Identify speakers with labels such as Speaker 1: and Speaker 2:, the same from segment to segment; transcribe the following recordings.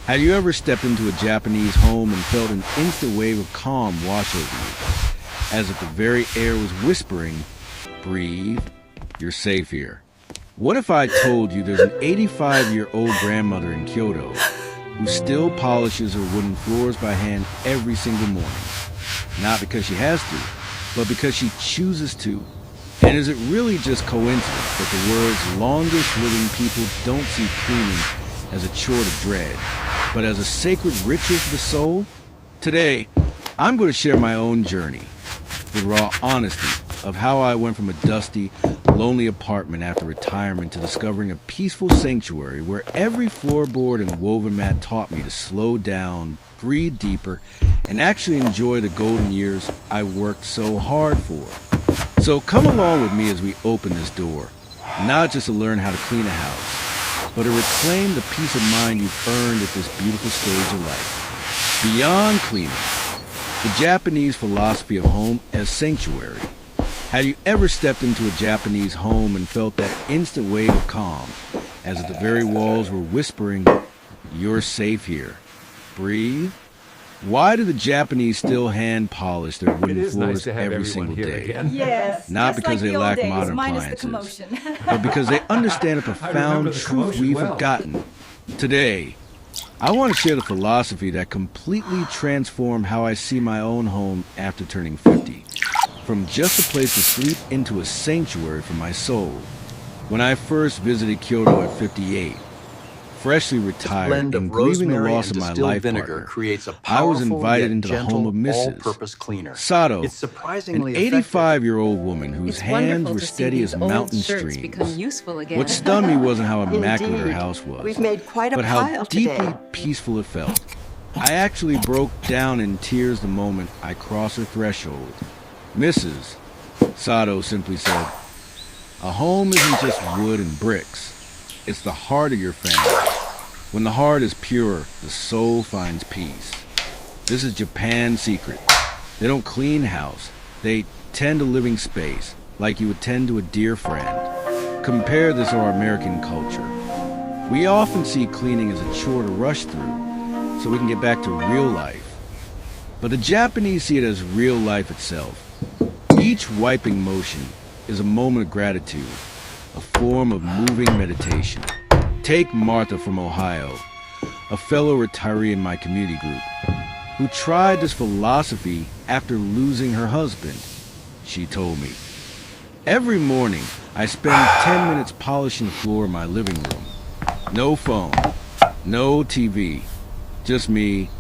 Speaker 1: Have you ever stepped into a Japanese home and felt an instant wave of calm wash over you, as if the very air was whispering, breathe, you're safe here? What if I told you there's an 85-year-old grandmother in Kyoto who still polishes her wooden floors by hand every single morning? Not because she has to, but because she chooses to. And is it really just coincidence that the world's longest living people don't see cleaning as a chore to dread, but as a sacred ritual for the soul? Today, I'm going to share my own journey, the raw honesty of how I went from a dusty, lonely apartment after retirement to discovering a peaceful sanctuary where every floorboard and woven mat taught me to slow down, breathe deeper, and actually enjoy the golden years I worked so hard for. So come along with me as we open this door, not just to learn how to clean a house, but to reclaim the peace of mind you've earned at this beautiful stage of life. Beyond cleaning, the Japanese philosophy of home as sanctuary. Have you ever stepped into a Japanese home and felt that instant wave of calm, as if the very walls were whispering, you're safe here, breathe? Why do the Japanese still hand polish their wooden floors every single day?
Speaker 2: Yes.
Speaker 1: Not because they lack modern appliances, but because they understand a profound truth we've forgotten. Today, I want to share the philosophy that completely transformed how I see my own home after turning 50. From just a place to sleep into a sanctuary for my soul. When I first visited Kyoto at 58, freshly retired and grieving the loss of my life partner, I was invited into the home of Mrs. Sato, an 85-year-old woman whose hands were steady as mountain streams. What stunned me wasn't how immaculate her house was, but how deeply peaceful it felt. I actually broke down in tears the moment I crossed her threshold. Mrs. Sato simply said, a home isn't just wood and bricks. It's the heart of your family. When the heart is pure, the soul finds peace. This is Japan's secret. They don't clean house. They tend to living space, like you would tend to a dear friend. Compare this to our American culture. We often see cleaning as a chore to rush through, so we can get back to real life. But the Japanese see it as real life itself. Each wiping motion is a moment of gratitude, a form of moving meditation. Take Martha from Ohio, a fellow retiree in my community group, who tried this philosophy after losing her husband. She told me, every morning I spend 10 minutes polishing the floor in my living room. No phone, no TV, just me,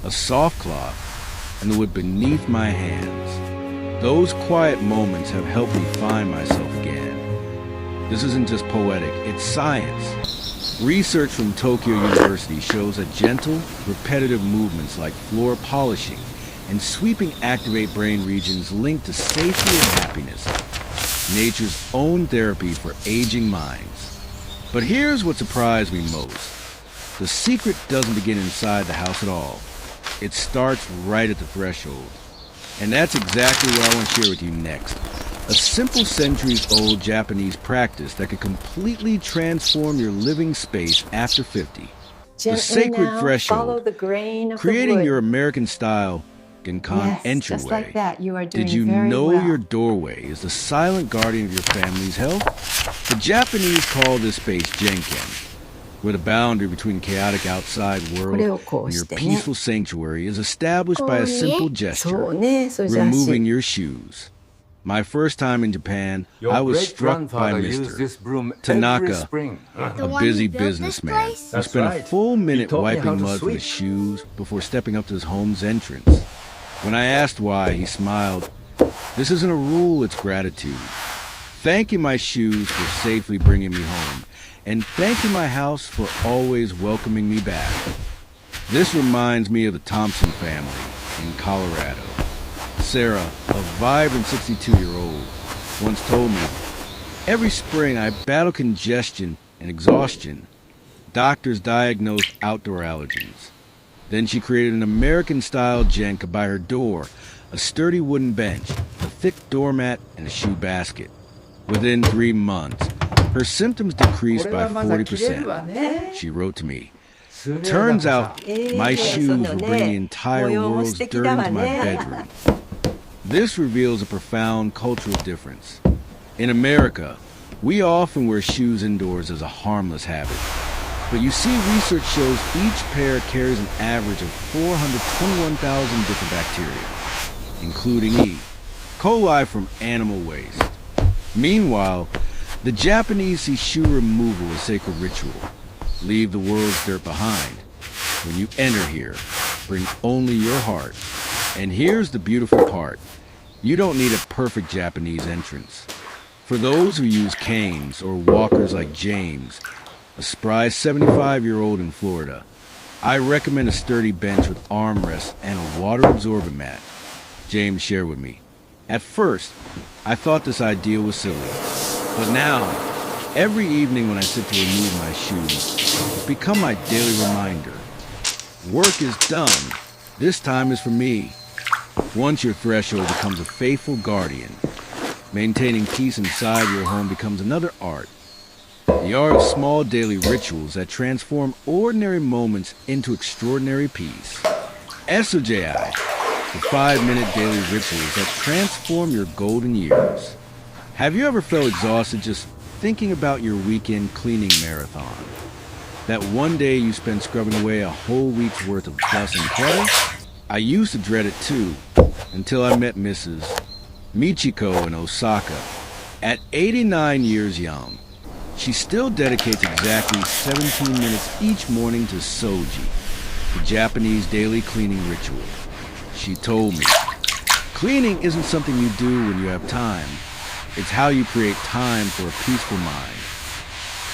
Speaker 1: a soft cloth, and the wood beneath my hands. Those quiet moments have helped me find myself again. This isn't just poetic, it's science. Research from Tokyo University shows that gentle, repetitive movements like floor polishing and sweeping activate brain regions linked to safety and happiness, nature's own therapy for aging minds. But here's what surprised me most. The secret doesn't begin inside the house at all. It starts right at the threshold. And that's exactly what I want to share with you next. A simple centuries-old Japanese practice that could completely transform your living space after 50. The sacred threshold, creating your American-style Ginkan entryway.
Speaker 2: Like that. You are doing
Speaker 1: Did you
Speaker 2: very
Speaker 1: know
Speaker 2: well.
Speaker 1: your doorway is the silent guardian of your family's health? The Japanese call this space Jenken, where the boundary between chaotic outside world and your peaceful sanctuary is established by a simple gesture, removing your shoes. My first time in Japan, I was struck by Mr. Tanaka, a busy businessman who spent a full minute wiping mud from his shoes before stepping up to his home's entrance. When I asked why, he smiled, "This isn't a rule, it's gratitude. Thank you, my shoes, for safely bringing me home, and thank you, my house, for always welcoming me back." This reminds me of the Thompson family in Colorado. Sarah, a vibrant 62-year-old, once told me, every spring I battle congestion and exhaustion. Doctors diagnosed outdoor allergens. Then she created an American-style jenka by her door, a sturdy wooden bench, a thick doormat, and a shoe basket. Within 3 months, her symptoms decreased by 40%. She wrote to me, Turns out my shoes will bring the entire world's dirt into my bedroom. This reveals a profound cultural difference. In America, we often wear shoes indoors as a harmless habit. But you see, research shows each pair carries an average of 421,000 different bacteria, including E. coli from animal waste. Meanwhile, the Japanese see shoe removal as sacred ritual. Leave the world's dirt behind. When you enter here, bring only your heart. And here's the beautiful part. You don't need a perfect Japanese entrance. For those who use canes or walkers like James, a spry 75-year-old in Florida, I recommend a sturdy bench with armrests and a water-absorbent mat. James shared with me. At first, I thought this idea was silly. But now, every evening when I sit to remove my shoes, it's become my daily reminder. Work is done. This time is for me. Once your threshold becomes a faithful guardian, maintaining peace inside your home becomes another art. The art of small daily rituals that transform ordinary moments into extraordinary peace. SOJI, the 5-minute daily rituals that transform your golden years. Have you ever felt exhausted just thinking about your weekend cleaning marathon? That one day you spend scrubbing away a whole week's worth of dust and clutter? I used to dread it too, until I met Mrs. Michiko in Osaka. At 89 years young, she still dedicates exactly 17 minutes each morning to soji, the Japanese daily cleaning ritual. She told me, cleaning isn't something you do when you have time. It's how you create time for a peaceful mind.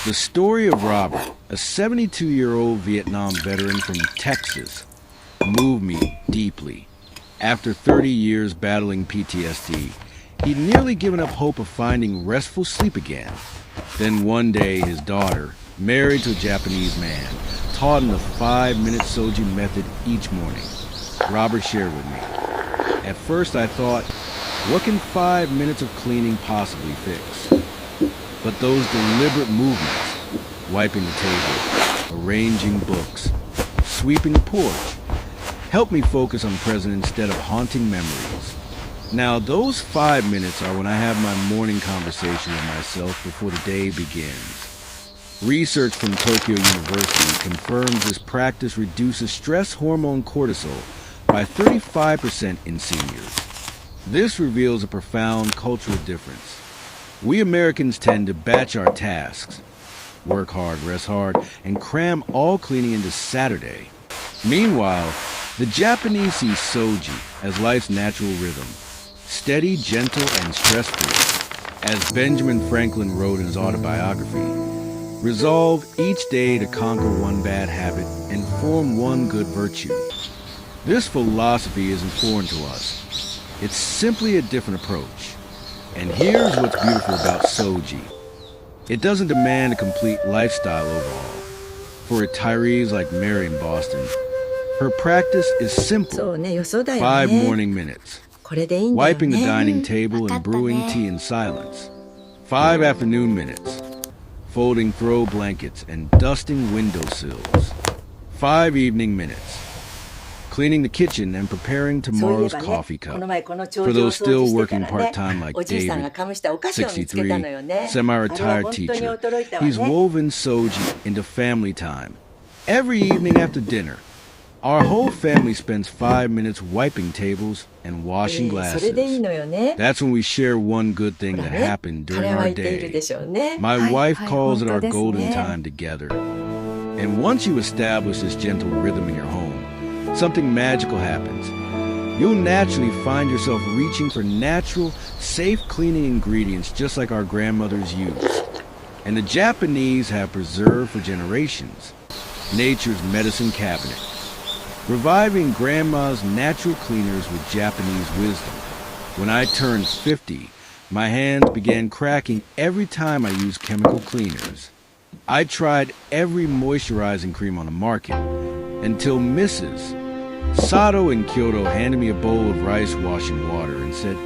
Speaker 1: The story of Robert, a 72-year-old Vietnam veteran from Texas, moved me deeply. After 30 years battling PTSD, he'd nearly given up hope of finding restful sleep again. Then one day, his daughter, married to a Japanese man, taught him the 5-minute soji method each morning. Robert shared with me. At first I thought, what can 5 minutes of cleaning possibly fix? But those deliberate movements, wiping the table, arranging books, sweeping the porch, helped me focus on present instead of haunting memories. Now, those 5 minutes are when I have my morning conversation with myself before the day begins. Research from Tokyo University confirms this practice reduces stress hormone cortisol by 35% in seniors. This reveals a profound cultural difference. We Americans tend to batch our tasks, work hard, rest hard, and cram all cleaning into Saturday. Meanwhile, the Japanese see soji as life's natural rhythm, steady, gentle, and stress-free. As Benjamin Franklin wrote in his autobiography, resolve each day to conquer one bad habit and form one good virtue. This philosophy isn't foreign to us. It's simply a different approach. And here's what's beautiful about soji. It doesn't demand a complete lifestyle overhaul. For retirees like Mary in Boston, her practice is simple. 5 morning minutes. Wiping the dining table and brewing tea in silence. 5 afternoon minutes. Folding throw blankets and dusting windowsills. 5 evening minutes. Cleaning the kitchen and preparing tomorrow's coffee cup. For those still working part-time like David, 63, semi-retired teacher, he's woven soji into family time. Every evening after dinner, our whole family spends 5 minutes wiping tables and washing glasses. That's when we share one good thing that happened during our day. My wife calls it our golden time together. And once you establish this gentle rhythm in your home, something magical happens. You'll naturally find yourself reaching for natural, safe cleaning ingredients just like our grandmothers used. And the Japanese have preserved for generations nature's medicine cabinet, reviving grandma's natural cleaners with Japanese wisdom. When I turned 50, my hands began cracking every time I used chemical cleaners. I tried every moisturizing cream on the market until Mrs. Sato in Kyoto handed me a bowl of rice washing water and said,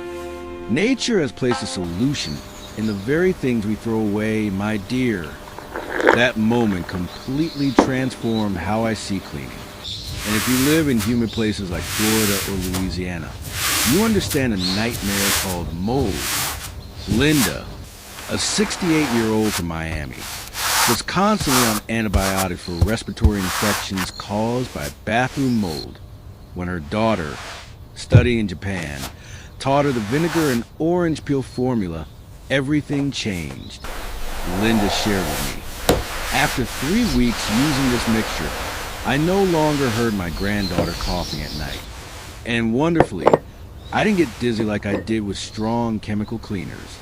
Speaker 1: "Nature has placed a solution in the very things we throw away, my dear." That moment completely transformed how I see cleaning. And if you live in humid places like Florida or Louisiana, you understand a nightmare called mold. Linda, a 68-year-old from Miami, was constantly on antibiotics for respiratory infections caused by bathroom mold. When her daughter, studying in Japan, taught her the vinegar and orange peel formula, everything changed. Linda shared with me. After 3 weeks using this mixture, I no longer heard my granddaughter coughing at night. And wonderfully, I didn't get dizzy like I did with strong chemical cleaners.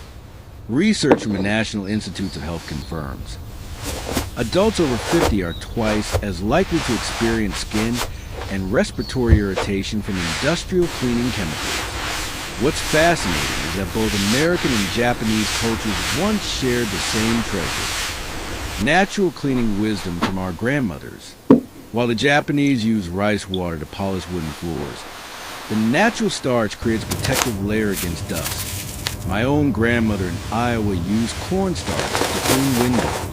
Speaker 1: Research from the National Institutes of Health confirms adults over 50 are twice as likely to experience skin and respiratory irritation from industrial cleaning chemicals. What's fascinating is that both American and Japanese cultures once shared the same treasure: natural cleaning wisdom from our grandmothers. While the Japanese use rice water to polish wooden floors, the natural starch creates a protective layer against dust. My own grandmother in Iowa used cornstarch to clean windows.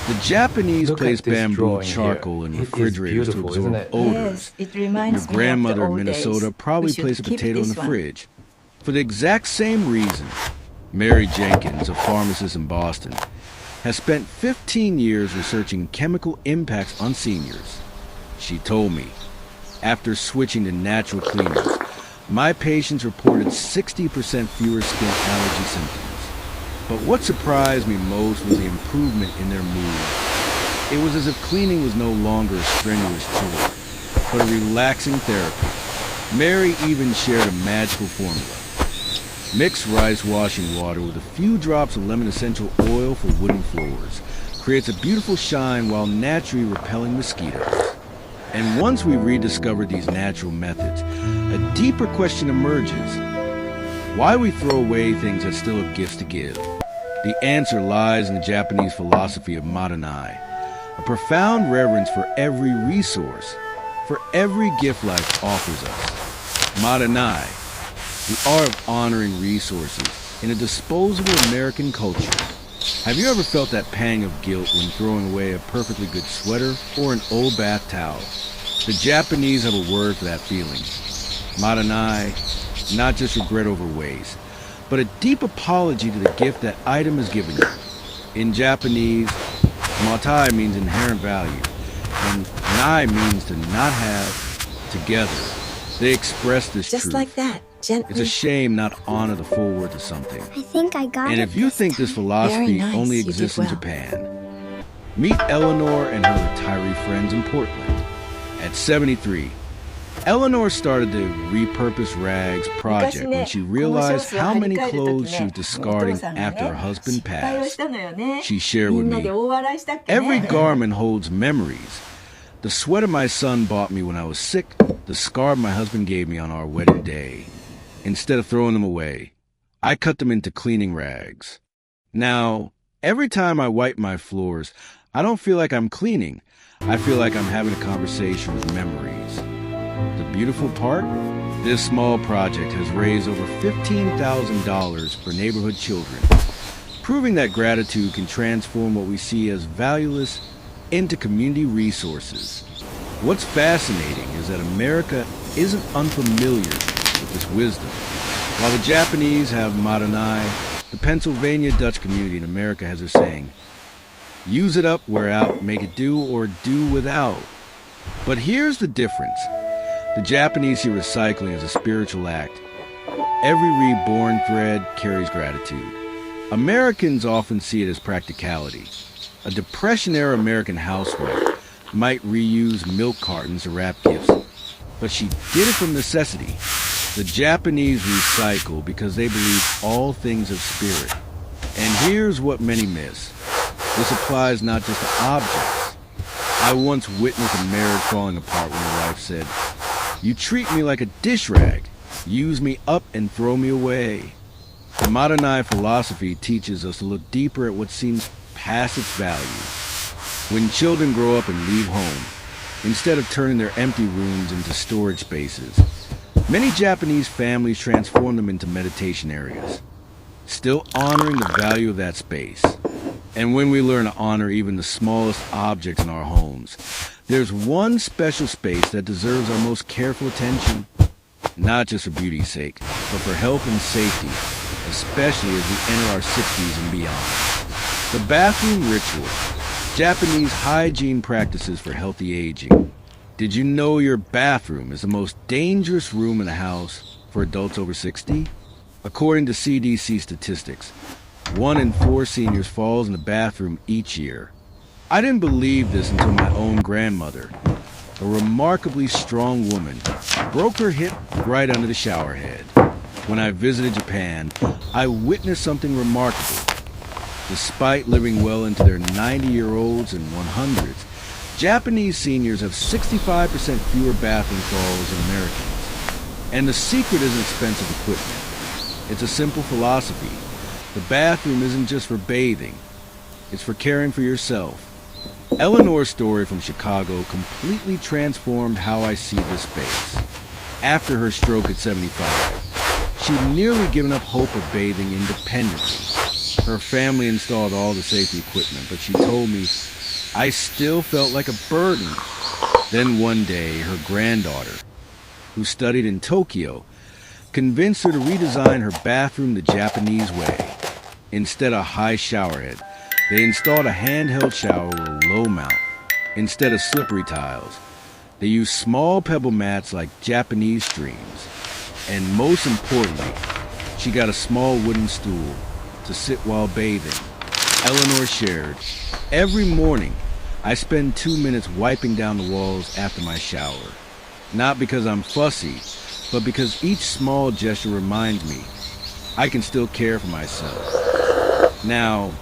Speaker 1: The Japanese place bamboo charcoal in refrigerators to absorb odors.
Speaker 2: Yes, it reminds
Speaker 1: Your grandmother in
Speaker 2: me of the old
Speaker 1: Minnesota
Speaker 2: days.
Speaker 1: probably
Speaker 2: We should
Speaker 1: placed a
Speaker 2: keep
Speaker 1: potato in
Speaker 2: this
Speaker 1: the
Speaker 2: one.
Speaker 1: fridge. For the exact same reason, Mary Jenkins, a pharmacist in Boston, has spent 15 years researching chemical impacts on seniors. She told me, after switching to natural cleaners, my patients reported 60% fewer skin allergy symptoms. But what surprised me most was the improvement in their mood. It was as if cleaning was no longer a strenuous chore, but a relaxing therapy. Mary even shared a magical formula. Mix rice washing water with a few drops of lemon essential oil for wooden floors. Creates a beautiful shine while naturally repelling mosquitoes. And once we rediscovered these natural methods, a deeper question emerges. Why we throw away things that still have gifts to give? The answer lies in the Japanese philosophy of madanai, a profound reverence for every resource, for every gift life offers us. Madanai, the art of honoring resources in a disposable American culture. Have you ever felt that pang of guilt when throwing away a perfectly good sweater or an old bath towel? The Japanese have a word for that feeling. Madanai, not just regret over waste, but a deep apology to the gift that item has given you. In Japanese, matai means inherent value, and nai means to not have together. They express this
Speaker 2: Just
Speaker 1: truth.
Speaker 2: like that, gently.
Speaker 1: It's a shame not to honor the full worth of something.
Speaker 3: I think I got
Speaker 1: And
Speaker 3: it
Speaker 1: if you think this philosophy
Speaker 2: Very nice,
Speaker 1: only
Speaker 2: you did
Speaker 1: exists
Speaker 2: well.
Speaker 1: in Japan, meet Eleanor and her retiree friends in Portland. At 73, Eleanor started the Repurpose Rags project when she realized how many clothes she was discarding after her husband passed. She shared with me, every garment holds memories. The sweater my son bought me when I was sick, the scarf my husband gave me on our wedding day. Instead of throwing them away, I cut them into cleaning rags. Now, every time I wipe my floors, I don't feel like I'm cleaning. I feel like I'm having a conversation with memories. The beautiful part? This small project has raised over $15,000 for neighborhood children, proving that gratitude can transform what we see as valueless into community resources. What's fascinating is that America isn't unfamiliar with this wisdom. While the Japanese have madanai, the Pennsylvania Dutch community in America has a saying, use it up, wear out, make it do, or do without. But here's the difference. The Japanese see recycling as a spiritual act. Every reborn thread carries gratitude. Americans often see it as practicality. A Depression-era American housewife might reuse milk cartons to wrap gifts, but she did it from necessity. The Japanese recycle because they believe all things have spirit. And here's what many miss. This applies not just to objects. I once witnessed a marriage falling apart when the wife said, "You treat me like a dish rag, use me up and throw me away." The Madanai philosophy teaches us to look deeper at what seems past its value. When children grow up and leave home, instead of turning their empty rooms into storage spaces, many Japanese families transform them into meditation areas, still honoring the value of that space. And when we learn to honor even the smallest objects in our homes, there's one special space that deserves our most careful attention. Not just for beauty's sake, but for health and safety, especially as we enter our 60s and beyond. The bathroom ritual, Japanese hygiene practices for healthy aging. Did you know your bathroom is the most dangerous room in the house for adults over 60? According to CDC statistics, 1 in 4 seniors falls in the bathroom each year. I didn't believe this until my own grandmother, a remarkably strong woman, broke her hip right under the shower head. When I visited Japan, I witnessed something remarkable. Despite living well into their 90-year-olds and 100s, Japanese seniors have 65% fewer bathroom falls than Americans. And the secret isn't expensive equipment. It's a simple philosophy. The bathroom isn't just for bathing. It's for caring for yourself. Eleanor's story from Chicago completely transformed how I see this space. After her stroke at 75, she'd nearly given up hope of bathing independently. Her family installed all the safety equipment, but she told me I still felt like a burden. Then one day, her granddaughter, who studied in Tokyo, convinced her to redesign her bathroom the Japanese way. Instead of high showerhead, they installed a handheld shower with a low mount. Instead of slippery tiles, they used small pebble mats like Japanese streams. And most importantly, she got a small wooden stool to sit while bathing. Eleanor shared, "Every morning, I spend 2 minutes wiping down the walls after my shower. Not because I'm fussy, but because each small gesture reminds me I can still care for myself." Now,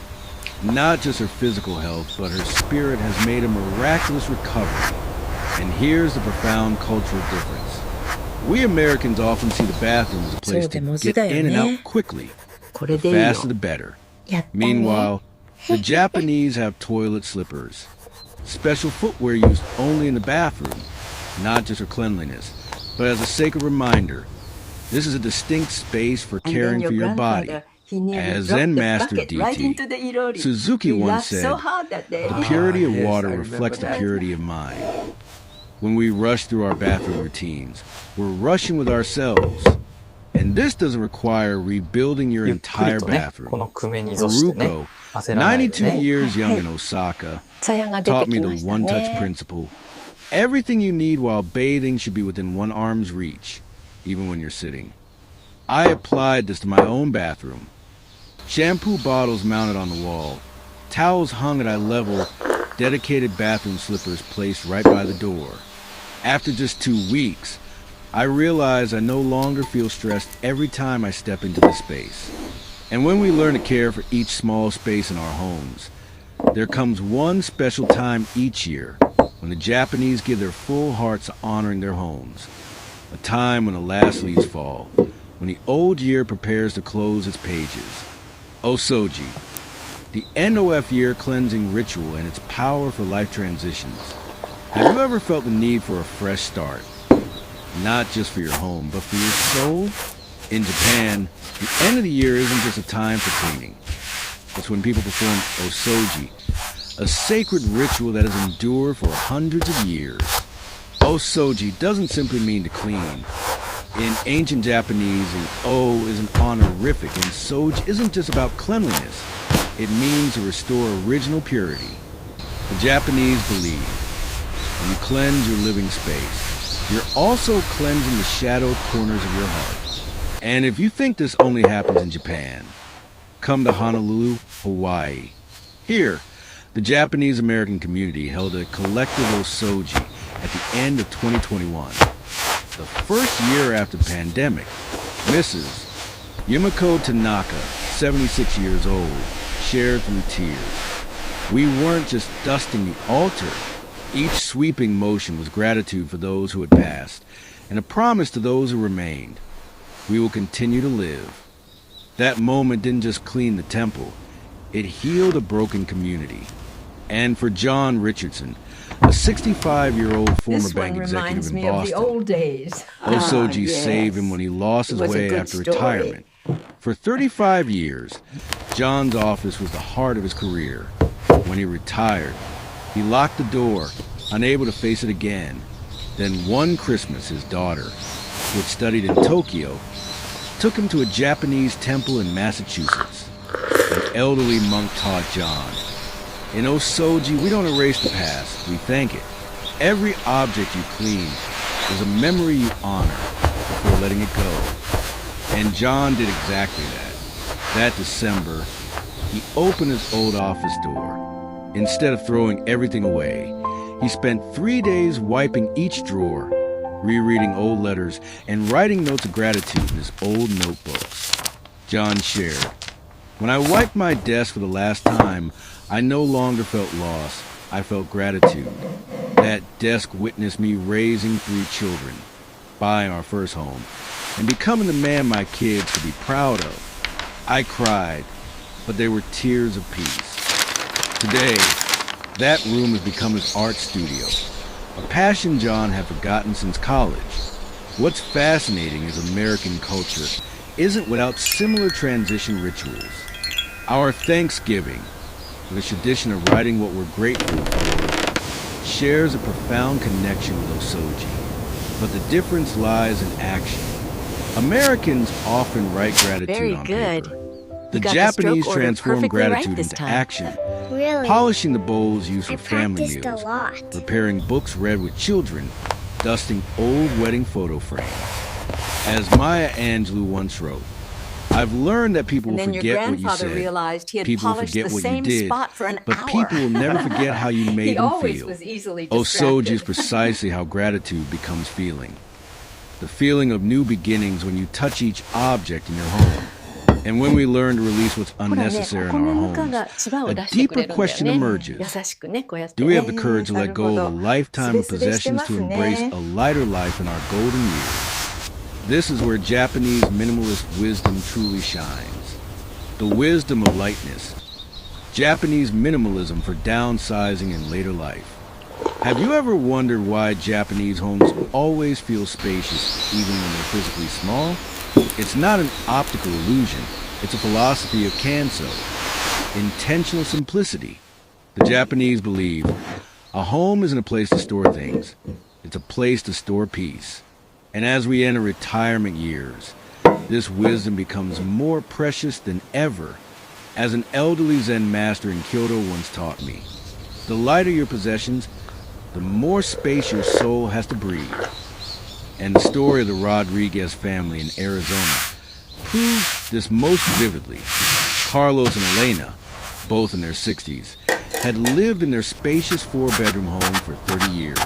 Speaker 1: not just her physical health, but her spirit has made a miraculous recovery. And here's the profound cultural difference. We Americans often see the bathroom as a place to get in and out quickly. The faster the better. Meanwhile, the Japanese have toilet slippers. Special footwear used only in the bathroom, not just for cleanliness, but as a sacred reminder. This is a distinct space for caring for your body. As Zen Master DT, Suzuki once said, "The purity of water reflects the purity of mind." When we rush through our bathroom routines, we're rushing with ourselves. And this doesn't require rebuilding your entire bathroom. Haruko, 92 years young in Osaka, taught me the one-touch principle. Everything you need while bathing should be within one arm's reach, even when you're sitting. I applied this to my own bathroom. Shampoo bottles mounted on the wall, towels hung at eye level, dedicated bathroom slippers placed right by the door. After just 2 weeks, I realize I no longer feel stressed every time I step into the space. And when we learn to care for each small space in our homes, there comes one special time each year when the Japanese give their full hearts to honoring their homes. A time when the last leaves fall, when the old year prepares to close its pages. Soji, the end-of year cleansing ritual and its power for life transitions. Have you ever felt the need for a fresh start? Not just for your home, but for your soul? In Japan, the end of the year isn't just a time for cleaning. It's when people perform soji, a sacred ritual that has endured for hundreds of years. Soji doesn't simply mean to clean. In ancient Japanese, an O is an honorific, and soji isn't just about cleanliness. It means to restore original purity. The Japanese believe when you cleanse your living space, you're also cleansing the shadowed corners of your heart. And if you think this only happens in Japan, come to Honolulu, Hawaii. Here, the Japanese American community held a collective soji at the end of 2021. The first year after the pandemic, Mrs. Yumiko Tanaka, 76 years old, shared through tears. We weren't just dusting the altar. Each sweeping motion was gratitude for those who had passed, and a promise to those who remained. We will continue to live. That moment didn't just clean the temple, it healed a broken community. And for John Richardson, a 65-year-old former bank executive in Boston, Soji saved him when he lost his way after retirement. For 35 years, John's office was the heart of his career. When he retired, he locked the door, unable to face it again. Then one Christmas, his daughter, who had studied in Tokyo, took him to a Japanese temple in Massachusetts. An elderly monk taught John, "In soji, we don't erase the past, we thank it. Every object you clean is a memory you honor before letting it go." And John did exactly that. That December, he opened his old office door. Instead of throwing everything away, he spent 3 days wiping each drawer, rereading old letters, and writing notes of gratitude in his old notebooks. John shared, "When I wiped my desk for the last time, I no longer felt loss. I felt gratitude. That desk witnessed me raising 3 children, buying our first home, and becoming the man my kids could be proud of. I cried, but they were tears of peace." Today, that room has become his art studio, a passion John had forgotten since college. What's fascinating is American culture isn't without similar transition rituals. Our Thanksgiving, with a tradition of writing what we're grateful for, shares a profound connection with soji, but the difference lies in action. Americans often write gratitude on paper. The Japanese transform gratitude into action, polishing the bowls used for family meals, preparing books read with children, dusting old wedding photo frames. As Maya Angelou once wrote, "I've learned that people will forget what you said, people will forget what you did, but people will never forget how you made them feel." Soji is precisely how gratitude becomes feeling. The feeling of new beginnings when you touch each object in your home. And when we learn to release what's unnecessary in our homes, a deeper question emerges. Do we have the courage to let go of a lifetime of possessions to embrace a lighter life in our golden years? This is where Japanese minimalist wisdom truly shines. The wisdom of lightness. Japanese minimalism for downsizing in later life. Have you ever wondered why Japanese homes always feel spacious even when they're physically small? It's not an optical illusion. It's a philosophy of Kanso. Intentional simplicity. The Japanese believe a home isn't a place to store things. It's a place to store peace. And as we enter retirement years, this wisdom becomes more precious than ever. As an elderly Zen master in Kyoto once taught me, the lighter your possessions, the more space your soul has to breathe. And the story of the Rodriguez family in Arizona proves this most vividly. Carlos and Elena, both in their 60s, had lived in their spacious 4-bedroom home for 30 years.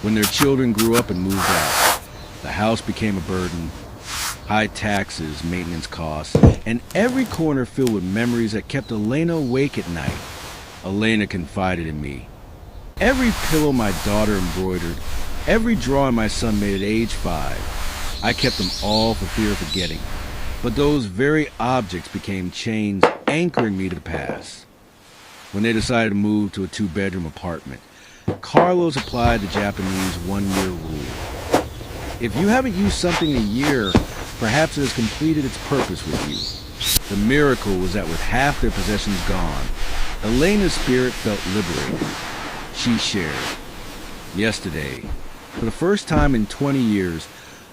Speaker 1: When their children grew up and moved out, the house became a burden. High taxes, maintenance costs, and every corner filled with memories that kept Elena awake at night. Elena confided in me, "Every pillow my daughter embroidered, every drawing my son made at age 5, I kept them all for fear of forgetting. But those very objects became chains anchoring me to the past." When they decided to move to a 2-bedroom apartment, Carlos applied the Japanese 1-year rule. If you haven't used something in a year, perhaps it has completed its purpose with you. The miracle was that with half their possessions gone, Elena's spirit felt liberated. She shared, "Yesterday, for the first time in 20 years,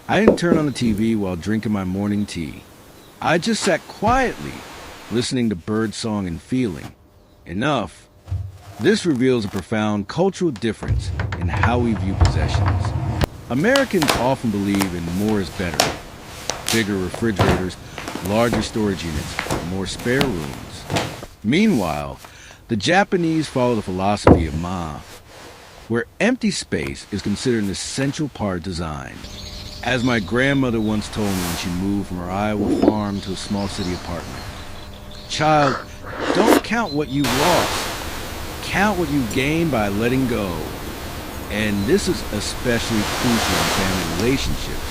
Speaker 1: I didn't turn on the TV while drinking my morning tea. I just sat quietly, listening to birdsong and feeling. Enough." This reveals a profound cultural difference in how we view possessions. Americans often believe in more is better. Bigger refrigerators, larger storage units, more spare rooms. Meanwhile, the Japanese follow the philosophy of Ma, where empty space is considered an essential part of design. As my grandmother once told me when she moved from her Iowa farm to a small city apartment, "Child, don't count what you've lost. Count what you've gained by letting go." And this is especially crucial in family relationships.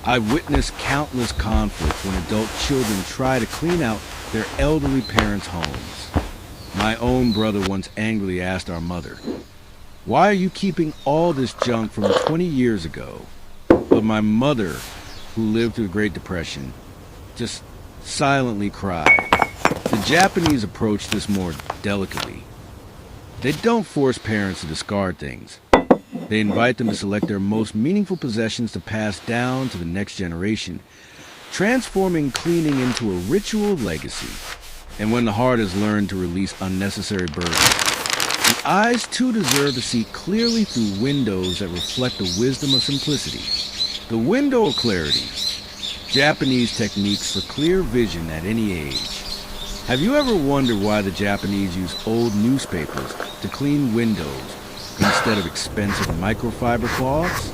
Speaker 1: I've witnessed countless conflicts when adult children try to clean out their elderly parents' homes. My own brother once angrily asked our mother, "Why are you keeping all this junk from 20 years ago?" But my mother, who lived through the Great Depression, just silently cried. The Japanese approach this more delicately. They don't force parents to discard things. They invite them to select their most meaningful possessions to pass down to the next generation, transforming cleaning into a ritual legacy. And when the heart has learned to release unnecessary burdens, the eyes too deserve to see clearly through windows that reflect the wisdom of simplicity. The window of clarity. Japanese techniques for clear vision at any age. Have you ever wondered why the Japanese use old newspapers to clean windows instead of expensive microfiber cloths?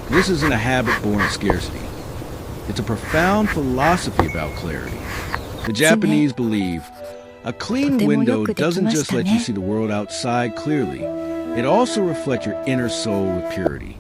Speaker 1: This isn't a habit-born scarcity. It's a profound philosophy about clarity. The Japanese believe a clean window doesn't just let you see the world outside clearly. It also reflects your inner soul with purity.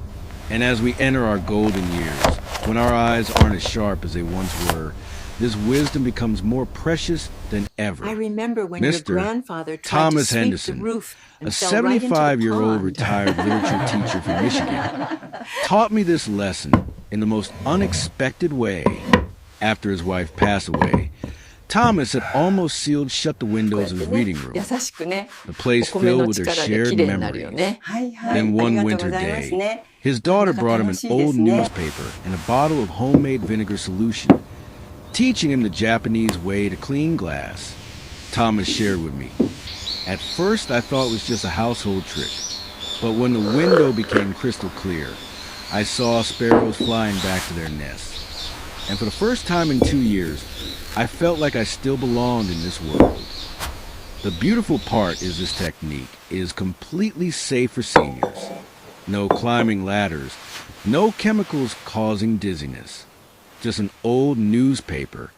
Speaker 1: And as we enter our golden years, when our eyes aren't as sharp as they once were, this wisdom becomes more precious than ever.
Speaker 2: I remember when your grandfather tried
Speaker 1: Thomas
Speaker 2: to sweep
Speaker 1: Henderson,
Speaker 2: the roof and
Speaker 1: a
Speaker 2: fell right into the
Speaker 1: 75-year-old
Speaker 2: pond.
Speaker 1: retired literature teacher from Michigan, taught me this lesson in the most unexpected way. After his wife passed away, Thomas had almost sealed shut the windows of his reading room, the place filled with their shared memories. Then one winter day, his daughter brought him an old newspaper and a bottle of homemade vinegar solution, teaching him the Japanese way to clean glass. Thomas shared with me. At first, I thought it was just a household trick, but when the window became crystal clear, I saw sparrows flying back to their nests. And for the first time in 2 years, I felt like I still belonged in this world. The beautiful part is this technique is completely safe for seniors. No climbing ladders, no chemicals causing dizziness. Just an old newspaper,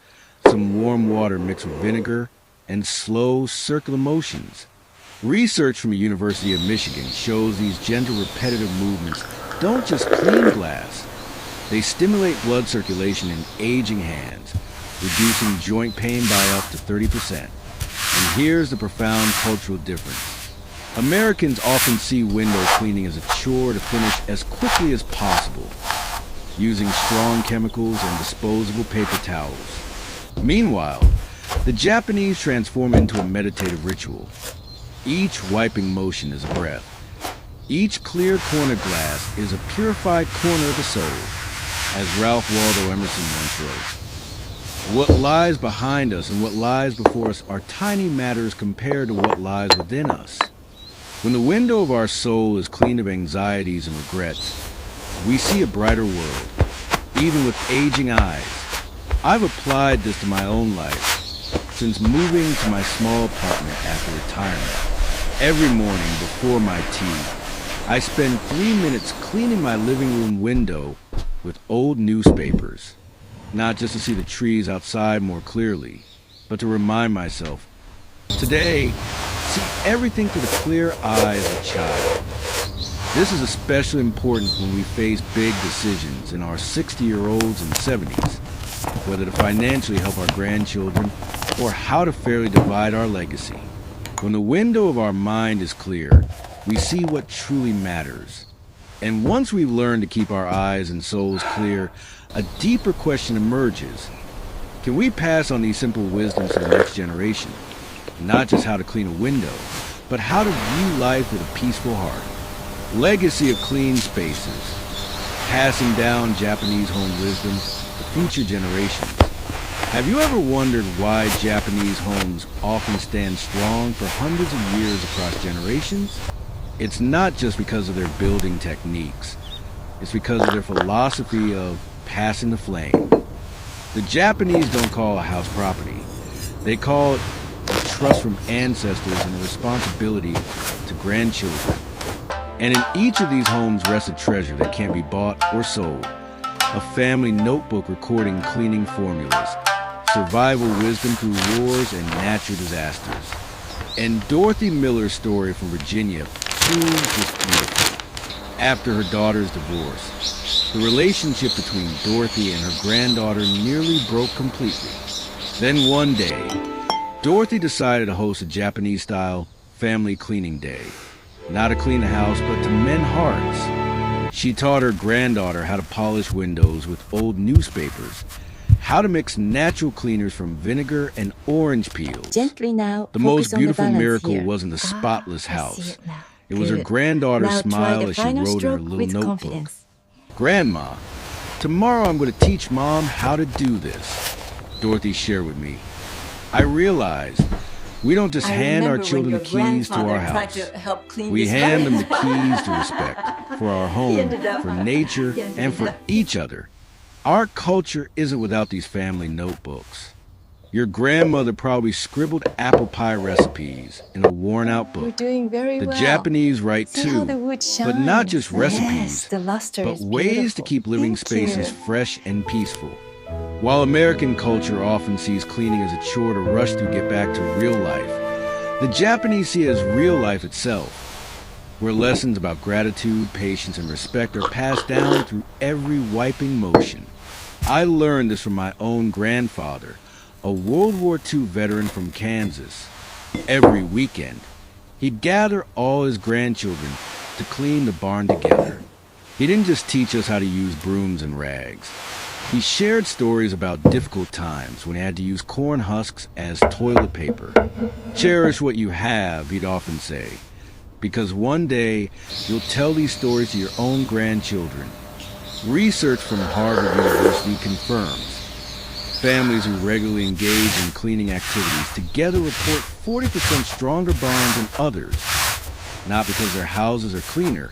Speaker 1: some warm water mixed with vinegar, and slow circular motions. Research from the University of Michigan shows these gentle repetitive movements don't just clean glass. They stimulate blood circulation in aging hands, reducing joint pain by up to 30%. And here's the profound cultural difference. Americans often see window cleaning as a chore to finish as quickly as possible, using strong chemicals and disposable paper towels. Meanwhile, the Japanese transform into a meditative ritual. Each wiping motion is a breath. Each clear corner glass is a purified corner of the soul, as Ralph Waldo Emerson once wrote. What lies behind us and what lies before us are tiny matters compared to what lies within us. When the window of our soul is clean of anxieties and regrets, we see a brighter world, even with aging eyes. I've applied this to my own life since moving to my small apartment after retirement. Every morning before my tea, I spend 3 minutes cleaning my living room window with old newspapers, not just to see the trees outside more clearly, but to remind myself, today, see everything through the clear eyes of a child. This is especially important when we face big decisions in our 60-year-olds and 70s, whether to financially help our grandchildren or how to fairly divide our legacy. When the window of our mind is clear, we see what truly matters. And once we've learned to keep our eyes and souls clear, a deeper question emerges. Can we pass on these simple wisdoms to the next generation? Not just how to clean a window, but how to view life with a peaceful heart. Legacy of clean spaces, passing down Japanese home wisdom to future generations. Have you ever wondered why Japanese homes often stand strong for hundreds of years across generations? It's not just because of their building techniques. It's because of their philosophy of passing the flame. The Japanese don't call a house property. They call it a trust from ancestors and a responsibility to grandchildren. And in each of these homes rests a treasure that can't be bought or sold. A family notebook recording cleaning formulas, survival wisdom through wars and natural disasters. And Dorothy Miller's story from Virginia proves this beautifully. After her daughter's divorce, the relationship between Dorothy and her granddaughter nearly broke completely. Then one day, Dorothy decided to host a Japanese-style family cleaning day. Not to clean the house, but to mend hearts. She taught her granddaughter how to polish windows with old newspapers how to mix natural cleaners from vinegar and orange peels.
Speaker 2: Gently now.
Speaker 1: The most beautiful
Speaker 2: balance
Speaker 1: miracle
Speaker 2: here.
Speaker 1: wasn't the spotless
Speaker 3: I see
Speaker 1: house.
Speaker 3: it now.
Speaker 1: It was her
Speaker 3: Good.
Speaker 1: granddaughter's
Speaker 2: Now try
Speaker 1: smile
Speaker 2: the
Speaker 1: as she
Speaker 2: final
Speaker 1: wrote in her
Speaker 2: stroke
Speaker 1: little
Speaker 2: with
Speaker 1: notebook.
Speaker 2: confidence.
Speaker 1: Grandma, tomorrow I'm going to teach Mom how to do this, Dorothy shared with me. I realized we don't just
Speaker 2: I
Speaker 1: hand our
Speaker 2: remember when
Speaker 1: children
Speaker 2: your
Speaker 1: the keys to our
Speaker 2: grandfather tried
Speaker 1: house.
Speaker 2: to help clean
Speaker 1: We
Speaker 2: this
Speaker 1: hand them
Speaker 2: house.
Speaker 1: the keys to respect for our home,
Speaker 2: ended up-
Speaker 1: for nature,
Speaker 2: he ended
Speaker 1: and for
Speaker 2: up-
Speaker 1: each other. Our culture isn't without these family notebooks. Your grandmother probably scribbled apple pie recipes in a worn-out
Speaker 2: You're
Speaker 1: book.
Speaker 2: doing very
Speaker 1: The
Speaker 2: well.
Speaker 1: Japanese write
Speaker 2: See how
Speaker 1: too,
Speaker 2: the wood
Speaker 1: but not
Speaker 2: shines.
Speaker 1: just
Speaker 2: Yes,
Speaker 1: recipes,
Speaker 2: the luster
Speaker 1: but
Speaker 2: is
Speaker 1: ways to
Speaker 2: beautiful.
Speaker 1: keep living
Speaker 2: Thank
Speaker 1: spaces
Speaker 2: you.
Speaker 1: fresh and peaceful. While American culture often sees cleaning as a chore to rush to get back to real life, the Japanese see it as real life itself, where lessons about gratitude, patience, and respect are passed down through every wiping motion. I learned this from my own grandfather, a World War II veteran from Kansas. Every weekend, he'd gather all his grandchildren to clean the barn together. He didn't just teach us how to use brooms and rags. He shared stories about difficult times when he had to use corn husks as toilet paper. Cherish what you have, he'd often say, because one day you'll tell these stories to your own grandchildren. Research from Harvard University confirms families who regularly engage in cleaning activities together report 40% stronger bonds than others, not because their houses are cleaner,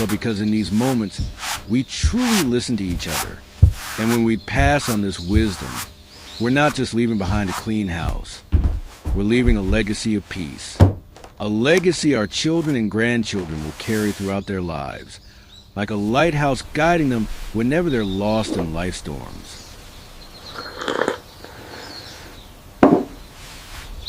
Speaker 1: but because in these moments we truly listen to each other. And when we pass on this wisdom, we're not just leaving behind a clean house. We're leaving a legacy of peace. A legacy our children and grandchildren will carry throughout their lives, like a lighthouse guiding them whenever they're lost in life storms.